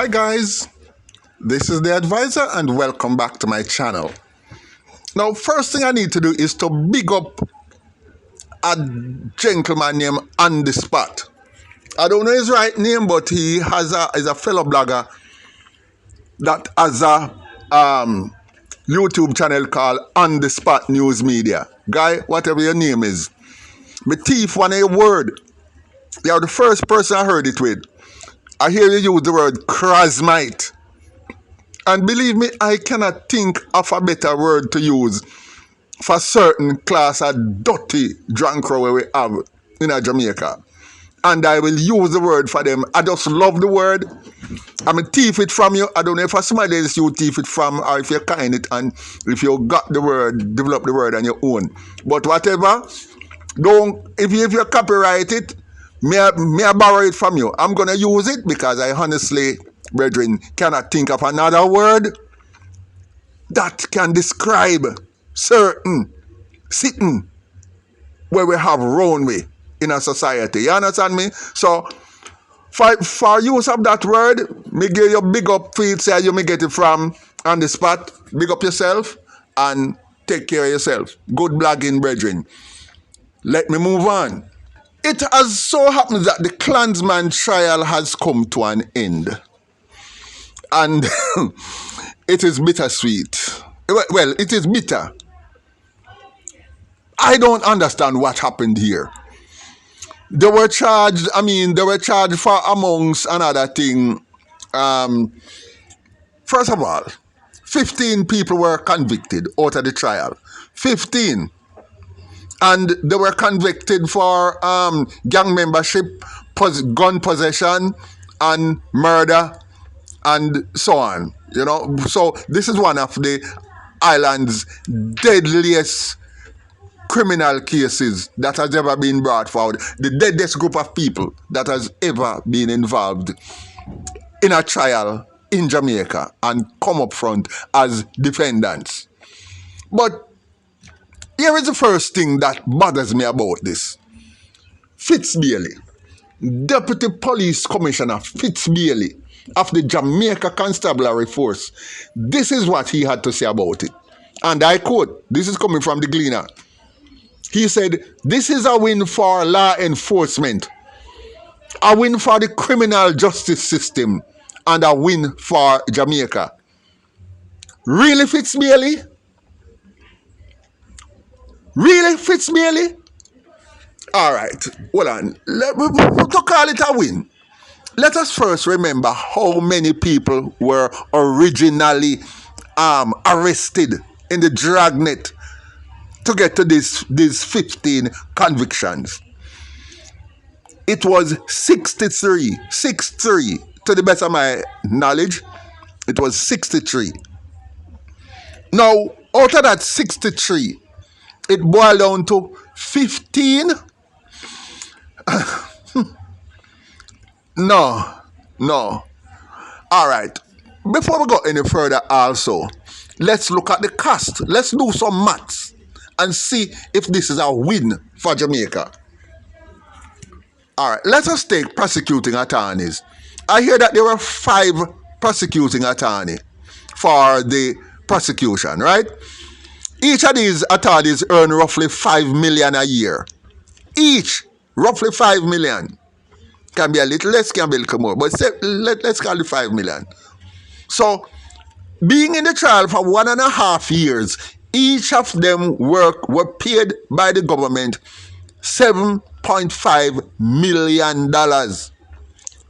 Hi guys, this is the advisor and welcome back to my channel. Now, first thing I need to do is to big up a gentleman named On The Spot. I don't know his right name, but he is a fellow blogger that has a YouTube channel called On The Spot News Media. Guy, whatever your name is, me thief one a word. You're the first person I heard it with. I hear you use the word Clansman. And believe me, I cannot think of a better word to use for certain class of dirty drunk crowd we have in Jamaica. And I will use the word for them. I just love the word. I'm going to thief it from you. I don't know if somebody else you thief it from or if you kind it and if you got the word, develop the word on your own. But whatever, don't, if you copyright it, may I borrow it from you. I'm going to use it because I honestly, brethren, cannot think of another word that can describe certain sitting where we have round way in a society. You understand me? So, for use of that word, me give you big up feet, say you may get it from On The Spot. Big up yourself and take care of yourself. Good blogging, brethren. Let me move on. It has so happened that the Klansman trial has come to an end. And it is bittersweet. Well, it is bitter. I don't understand what happened here. They were charged for, amongst another thing. First of all, 15 people were convicted out of the trial. 15. And they were convicted for gang membership, gun possession, and murder, and so on. You know, so this is one of the island's deadliest criminal cases that has ever been brought forward. The deadliest group of people that has ever been involved in a trial in Jamaica and come up front as defendants. But here is the first thing that bothers me about this. Fitzbailey, Deputy Police Commissioner Fitzbailey of the Jamaica Constabulary Force, this is what he had to say about it. And I quote, this is coming from the Gleaner. He said, "This is a win for law enforcement, a win for the criminal justice system, and a win for Jamaica." Really, Fitzbailey? Really, Fitzbailey? All right, hold on. To call it a win, let us first remember how many people were originally arrested in the dragnet to get to these 15 convictions. It was 63, to the best of my knowledge, it was 63. Now, out of that 63, it boiled down to 15. No. All right. Before we go any further also, let's look at the cost. Let's do some maths and see if this is a win for Jamaica. All right. Let us take prosecuting attorneys. I hear that there were 5 prosecuting attorneys for the prosecution, right? Each of these attorneys earn roughly 5 million a year. Each, roughly 5 million. Can be a little less, can be a little more, but let's call it 5 million. So, being in the trial for 1.5 years, each of them were paid by the government $7.5 million.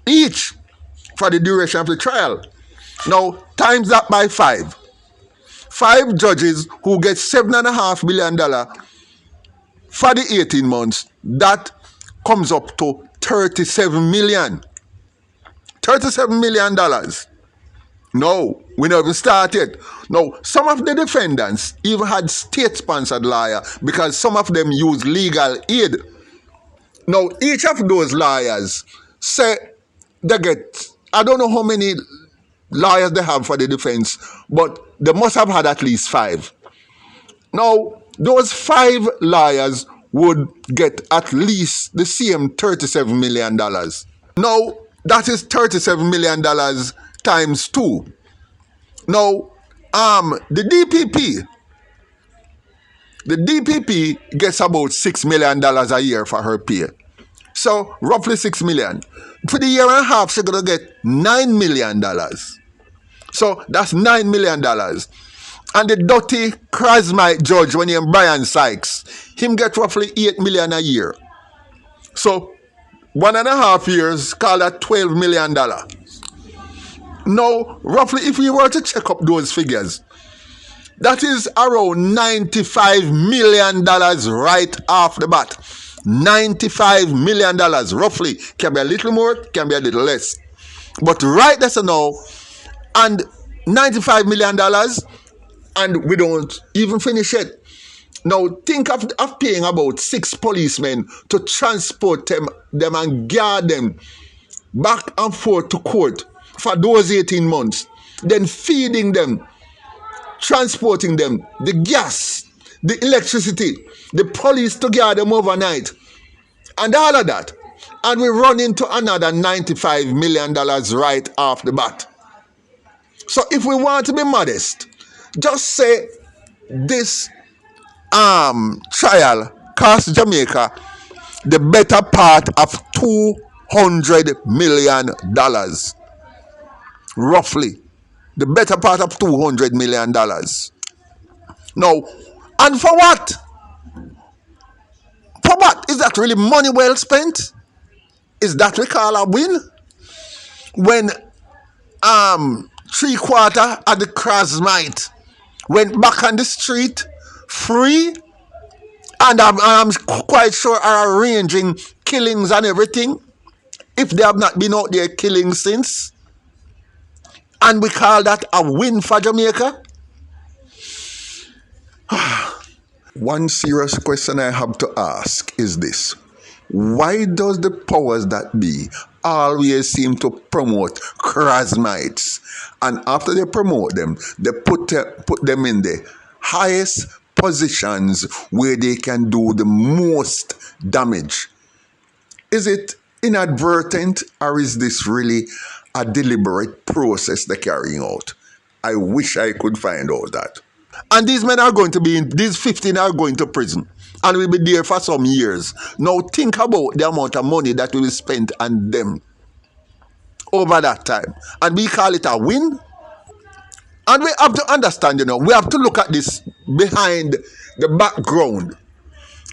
Each for the duration of the trial. Now, times that by 5. 5 judges who get $7.5 million for the 18 months, that comes up to $37 million. $37 million. No, we never started. No, some of the defendants even had state-sponsored lawyer because some of them use legal aid. Now, each of those lawyers say they get, I don't know how many lawyers they have for the defense, but they must have had at least 5. Now, those 5 lawyers would get at least the same $37 million. Now, that is $37 million times 2. Now, the DPP gets about $6 million a year for her pay. So roughly $6 million. For the year and a half, she's gonna get $9 million. So that's $9 million. And the dirty Krasmite judge, when he Brian Sykes, him get roughly $8 million a year. So 1.5 years, call that $12 million. Now, roughly, if we were to check up those figures, that is around $95 million right off the bat. $95 million, roughly. Can be a little more, can be a little less. But right there, so now, and $95 million, and we don't even finish it. Now, think of paying about 6 policemen to transport them and guard them back and forth to court for those 18 months. Then feeding them, transporting them, the gas, the electricity, the police to guard them overnight, and all of that. And we run into another $95 million right off the bat. So if we want to be modest, just say this trial cost Jamaica the better part of $200 million. Roughly. The better part of $200 million. Now, and for what? For what? Is that really money well spent? Is that we call a win? When 3/4 of the Krasmite went back on the street free, and I'm quite sure are arranging killings and everything, if they have not been out there killing since, and we call that a win for Jamaica? One serious question I have to ask is this: why does the powers that be always seem to promote Krasmites, and after they promote them, they put them in the highest positions where they can do the most damage? Is it inadvertent, or is this really a deliberate process they're carrying out? I wish I could find out that. And these men are going to be these 15 are going to prison and will be there for some years. Now think about the amount of money that will be spent on them over that time. And we call it a win. And we have to understand, we have to look at this behind the background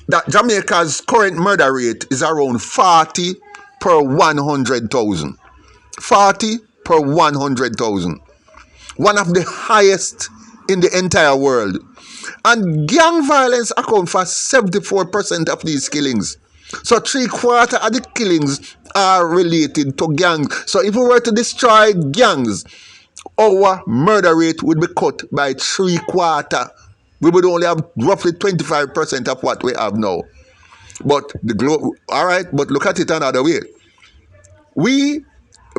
that Jamaica's current murder rate is around 40 per 100,000. 40 per 100,000. One of the highest in the entire world. And gang violence accounts for 74% of these killings. So 3/4 of the killings are related to gangs. So if we were to destroy gangs, our murder rate would be cut by 3/4. We would only have roughly 25% of what we have now. But alright, but look at it another way.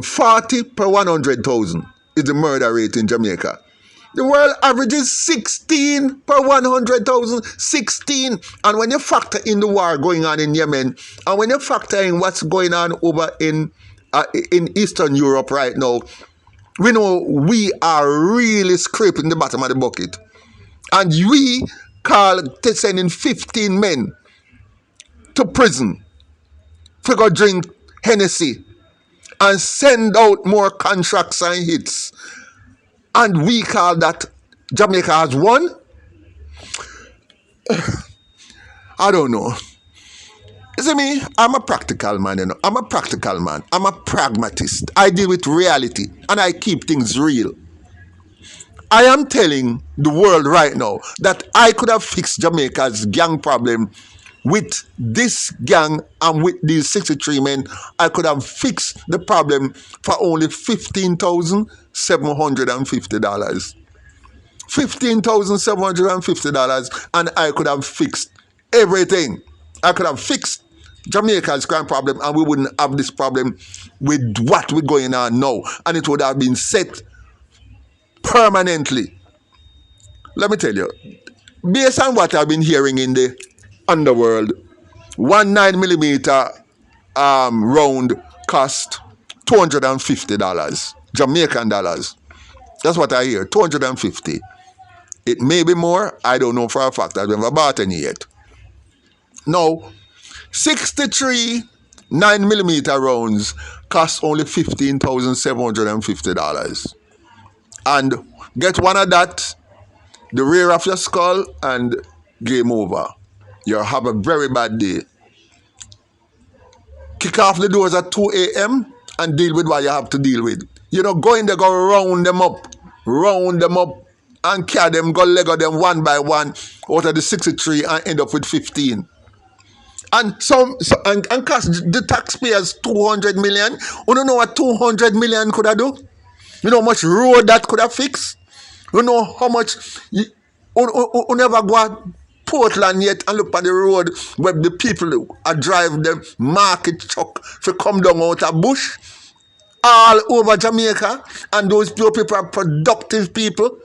40 per 100,000 is the murder rate in Jamaica. The world average is 16 per 100,000. 16. And when you factor in the war going on in Yemen, and when you factor in what's going on over in Eastern Europe right now, we know we are really scraping the bottom of the bucket. And we call sending 15 men to prison to go drink Hennessy and send out more contracts and hits. And we call that Jamaica has won? I don't know. You see me? I'm a practical man, I'm a practical man. I'm a pragmatist. I deal with reality and I keep things real. I am telling the world right now that I could have fixed Jamaica's gang problem with this gang and with these 63 men. I could have fixed the problem for only $15,750. $15,750, and I could have fixed everything. I could have fixed Jamaica's crime problem, and we wouldn't have this problem with what we're going on now, and it would have been set permanently. Let me tell you, based on what I've been hearing in the underworld, one 9mm round cost $250. Jamaican dollars. That's what I hear. 250. It may be more. I don't know for a fact. I've never bought any yet. Now, 63 9mm rounds cost only $15,750. And get one of that, the rear of your skull, and game over. You'll have a very bad day. Kick off the doors at 2 a.m. and deal with what you have to deal with. You know, go in there, go round them up, and carry them, go Lego them one by one out of the 63 and end up with 15. And and cost the taxpayers 200 million. You don't know what 200 million could have do? You know how much road that could have fixed? You know how much you never go at Portland yet and look at the road where the people are drive the market truck to come down out of bush all over Jamaica, and those people are productive people.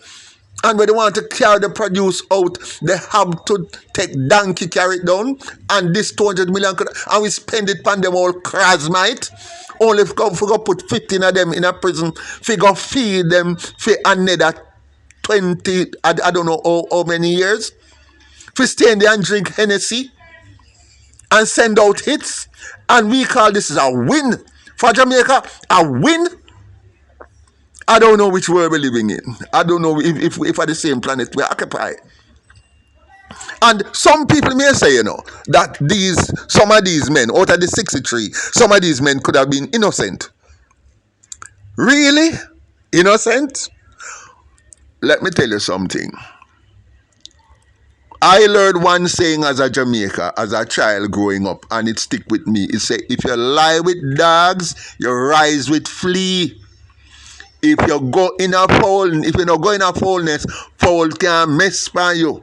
And when they want to carry the produce out, they have to take donkey, carry it down. And this 200 million, and we spend it on them all Clansman. Only if we go put 15 of them in a prison, we go feed them for another 20, I don't know how many years. We stay in there and drink Hennessy and send out hits. And we call this a win for Jamaica. A win. I don't know which world we're living in. I don't know if we're the same planet we occupy. And some people may say, you know, that some of these men, out of the 63, some of these men could have been innocent. Really? Innocent? Let me tell you something. I learned one saying as a Jamaica, as a child growing up, and it stick with me. It say, if you lie with dogs, you rise with flea. If you go in a foul, if you don't go in a foulness, foul can mess by you.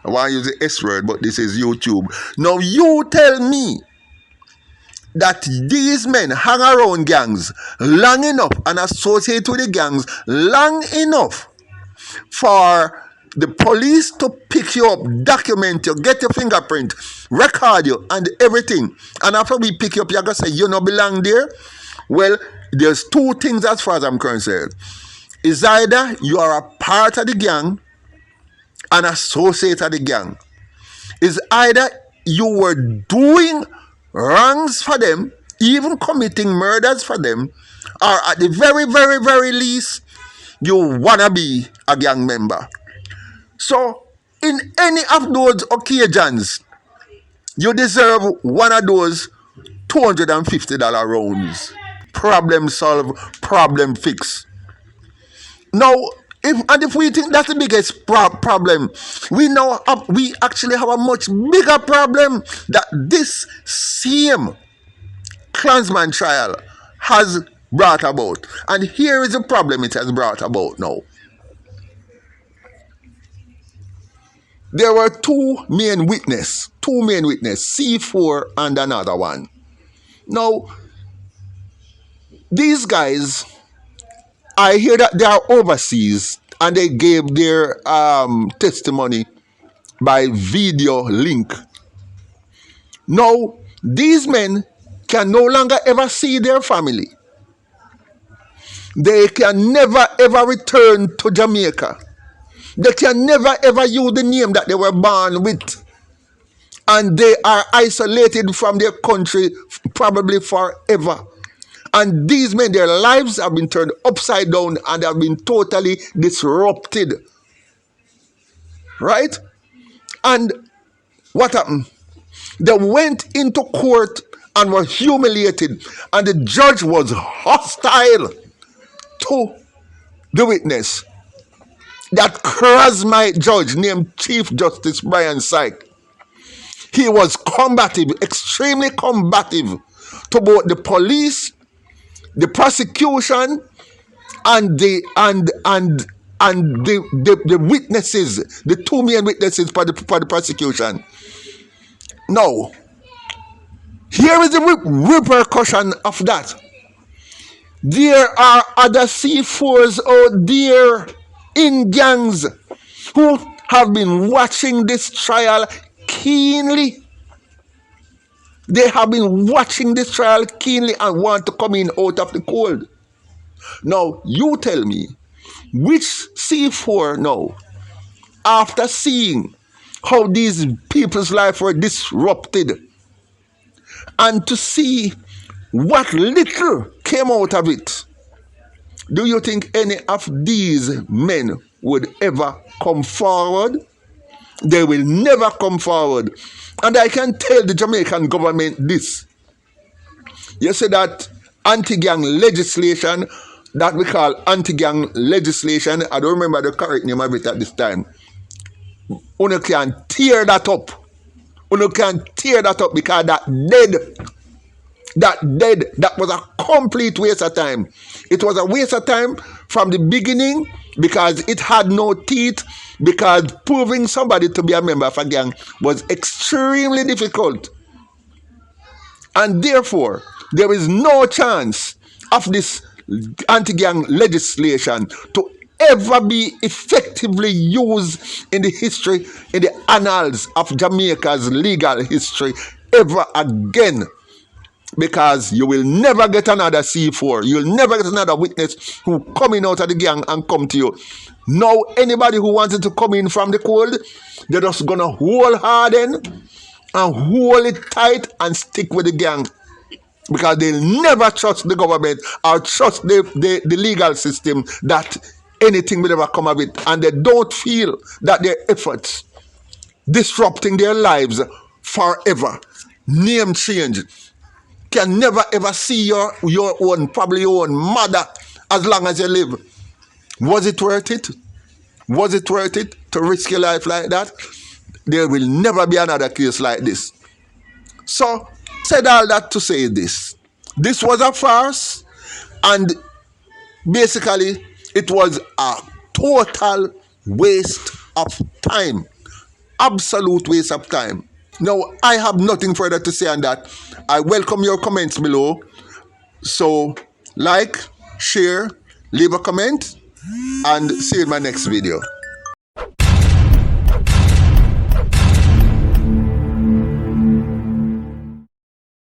I want to use the S word, but this is YouTube. Now you tell me that these men hang around gangs long enough and associate with the gangs long enough for the police to pick you up, document you, get your fingerprint, record you, and everything. And after we pick you up, you're going to say, you don't belong there? Well, there's two things as far as I'm concerned. It's either you are a part of the gang, an associate of the gang. It's either you were doing wrongs for them, even committing murders for them, or at the very, very, very least, you want to be a gang member. So, in any of those occasions, you deserve one of those $250 rounds. Problem solved, problem fixed. Now, if we think that's the biggest problem, we actually have a much bigger problem that this same Klansman trial has brought about. And here is the problem it has brought about now. There were two main witnesses, C4 and another one. Now, these guys, I hear that they are overseas and they gave their testimony by video link. Now, these men can no longer ever see their family. They can never ever return to Jamaica. They can never ever use the name that they were born with. And they are isolated from their country probably forever. And these men, their lives have been turned upside down and have been totally disrupted. Right? And what happened? They went into court and were humiliated. And the judge was hostile to the witness. That charismatic judge named Chief Justice Brian Syke. He was combative, extremely combative to both the police, the prosecution, and the witnesses, the two main witnesses for the prosecution. Now, here is the repercussion of that. There are other C4s out there in gangs who have been watching this trial keenly. They have been watching this trial keenly and want to come in out of the cold. Now, you tell me, which C4 now, after seeing how these people's life were disrupted, and to see what little came out of it, do you think any of these men would ever come forward? They will never come forward. And I can tell the Jamaican government this. You see that anti-gang legislation that we call anti-gang legislation, I don't remember the correct name of it at this time. You can tear that up. You can tear that up because that was a complete waste of time. It was a waste of time from the beginning because it had no teeth, because proving somebody to be a member of a gang was extremely difficult. And therefore, there is no chance of this anti-gang legislation to ever be effectively used in the history, in the annals of Jamaica's legal history ever again. Because you will never get another C4. You'll never get another witness who coming out of the gang and come to you. Now, anybody who wanted to come in from the cold, they're just going to hold harden and hold it tight and stick with the gang. Because they'll never trust the government or trust the legal system that anything will ever come of it. And they don't feel that their efforts disrupting their lives forever, name change, can never ever see your own, probably your own mother as long as you live. Was it worth it? Was it worth it to risk your life like that? There will never be another case like this. So, said all that to say this. This was a farce, and basically it was a total waste of time. Absolute waste of time. Now, I have nothing further to say on that. I welcome your comments below. So, like, share, leave a comment, and see you in my next video.